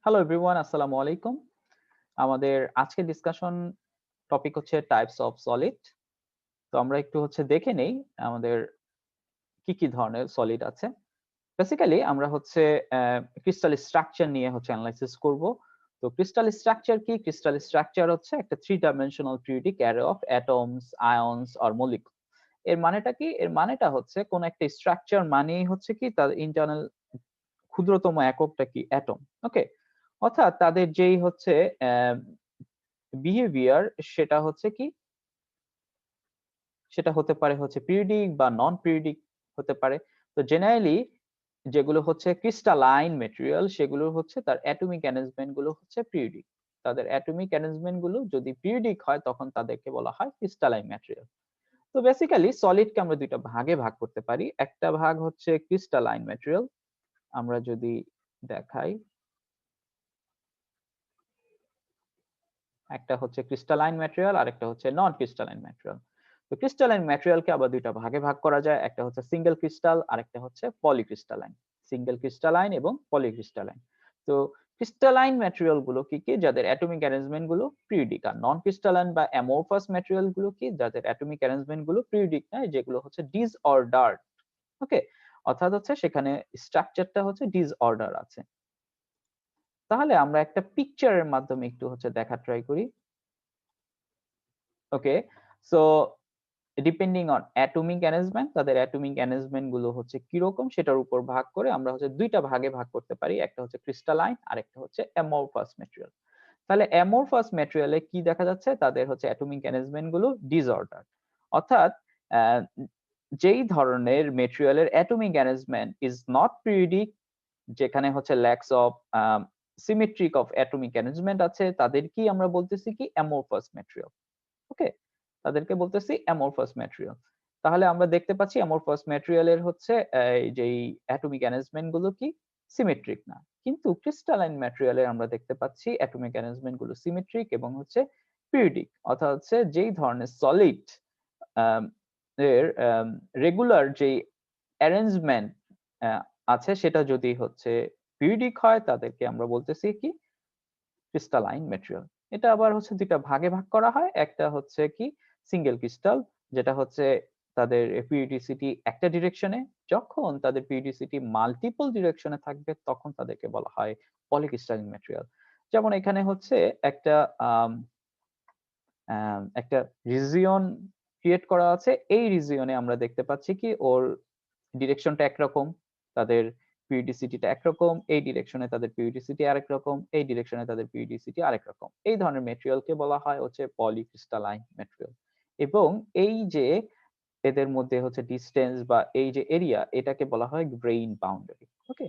Hello everyone, আসসালামু আলাইকুম। আমাদের আজকের ডিসকাশন টপিক হচ্ছে টাইপস অফ সলিড। তো আমরা একটু দেখে নেই আমাদের কি ধরনের সলিড আছে। বেসিক্যালি আমরা ক্রিস্টাল স্ট্রাকচার নিয়ে অ্যানালাইসিস করব। তো ক্রিস্টাল স্ট্রাকচার কি? ক্রিস্টাল স্ট্রাকচার হচ্ছে একটা 3 dimensional periodic array of atoms, ions or molecule. এর মানেটা কি? এর মানেটা হচ্ছে কোন একটা স্ট্রাকচার মানেই হচ্ছে কি তার ইন্টারনাল ক্ষুদ্রতম এককটা কি? অ্যাটম। ওকে? অর্থাৎ তাদের যেই বিহেভিয়ার সেটা হচ্ছে কি? সেটা হতে পারে পিরিয়ডিক বা নন পিরিয়ডিক হতে পারে। তো জেনারেলি যেগুলো ক্রিস্টালাইন ম্যাটেরিয়াল সেগুলো তার অ্যাটমিক অ্যারেঞ্জমেন্ট গুলো পিরিয়ডিক। তাদের অ্যাটমিক অ্যারেঞ্জমেন্ট গুলো যদি পিরিয়ডিক হয় তখন তাদেরকে বলা হয় ক্রিস্টালাইন ম্যাটেরিয়াল। তো বেসিক্যালি সলিডকে আমরা দুইটা ভাগে ভাগ করতে পারি। একটা ভাগ হচ্ছে ক্রিস্টালাইন ম্যাটেরিয়াল। আমরা যদি দেখাই, একটা হচ্ছে ক্রিস্টালাইন ম্যাটেরিয়াল আর একটা হচ্ছে নন ক্রিস্টালাইন ম্যাটেরিয়াল। তো ক্রিস্টালাইন ম্যাটেরিয়ালকে আবার দুইটা ভাগে ভাগ করা যায়। একটা হচ্ছে সিঙ্গেল ক্রিস্টাল আর একটা হচ্ছে পলিক্রিস্টালাইন। সিঙ্গেল ক্রিস্টালাইন এবং পলিক্রিস্টালাইন। তো ক্রিস্টালাইন ম্যাটেরিয়াল গুলো কি কি? যাদের অ্যাটমিক অ্যারেঞ্জমেন্ট গুলো পিরিয়ডিক। আর নন ক্রিস্টালাইন বা অ্যামরফাস ম্যাটেরিয়াল গুলো কি? যাদের অ্যাটমিক অ্যারেঞ্জমেন্ট গুলো পিরিয়ডিক নয়, যেগুলো ডিসঅর্ডারড। ওকে? অর্থাৎ সেখানে স্ট্রাকচারটা ডিসঅর্ডার আছে। তাহলে আমরা একটা পিকচারের মাধ্যমে একটু দেখা ট্রাই করি। Okay, so depending on atomic arrangement, তাদের অ্যাটমিক অ্যারেঞ্জমেন্ট গুলো কিরকম সেটার উপর ভাগ করে আমরা দুইটা ভাগে ভাগ করতে পারি। একটা ক্রিস্টালাইন আর একটা অ্যামরফাস ম্যাটেরিয়াল। তাহলে অ্যামরফাস ম্যাটেরিয়ালে কি দেখা যাচ্ছে? তাদের অ্যাটমিক অ্যারেঞ্জমেন্ট গুলো ডিসঅর্ডার। অর্থাৎ যেই ধরনের ম্যাটেরিয়ালের atomic arrangement is not periodic, যেখানে lacks of symmetric of atomic arrangement আছে, তাদেরকেই আমরা বলতেছি কি অ্যামরফাস ম্যাটেরিয়াল। ওকে, তাদেরকে বলতেছি অ্যামরফাস ম্যাটেরিয়াল। তাহলে আমরা দেখতে পাচ্ছি অ্যামরফাস ম্যাটেরিয়ালের এই যেই অ্যাটমিক অ্যারেঞ্জমেন্ট গুলো কি সিমেট্রিক না, কিন্তু ক্রিস্টালাইন ম্যাটেরিয়ালে আমরা দেখতে পাচ্ছি অ্যাটমিক অ্যারেঞ্জমেন্ট গুলো সিমেট্রিক এবং পিরিয়ডিক। অর্থাৎ যেই ধরনের সলিড এর রেগুলার যেই অ্যারেঞ্জমেন্ট আছে সেটা যদি পিরিয়ডিক হয়, তাদেরকে আমরা বলতেছি কি ক্রিস্টালাইন ম্যাটেরিয়াল। এটা আবার দুইটা ভাগে ভাগ করা হয়। একটা কি সিঙ্গেল ক্রিস্টাল, যেটা তাদের পিরিয়ডিসিটি একটা ডিরেকশনে। যখন তাদের পিরিয়ডিসিটি মাল্টিপল ডিরেকশনে থাকবে তখন তাদেরকে বলা হয় পলিক্রিস্টালাইন ম্যাটেরিয়াল। যেমন এখানে একটা একটা রিজিয়ন ক্রিয়েট করা আছে। এই রিজিয়নে আমরা দেখতে পাচ্ছি কি ওর ডিরেকশনটা একরকম, তাদের পিরিয়ডিসিটিটা একরকম, এই ডিরেকশনে তাদের পিরিয়ডিসিটি আরেক রকম, এই ডিরেকশনে তাদের পিরিয়ডিসিটি আরেক রকম। এই ধরনের ম্যাটেরিয়ালকে বলা হয় পলিক্রিস্টালাইন ম্যাটেরিয়াল। এবং এই যে এদের মধ্যে ডিসটেন্স বা এই যে এরিয়া, এটাকে বলা হয় গ্রেইন বাউন্ডারি। ওকে,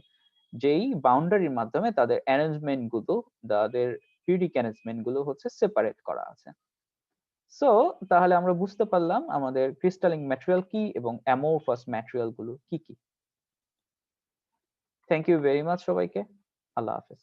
যেই বাউন্ডারির মাধ্যমে তাদের অ্যারেঞ্জমেন্ট গুলো, তাদের পিরিয়ডিক অ্যারেঞ্জমেন্ট গুলো সেপারেট করা আছে। সো তাহলে আমরা বুঝতে পারলাম আমাদের ক্রিস্টালিন ম্যাটেরিয়াল কি এবং অ্যামরফাস ম্যাটেরিয়াল গুলো কি কি। থ্যাংক ইউ ভেরি মাচ সবাইকে। আল্লাহ হাফেজ।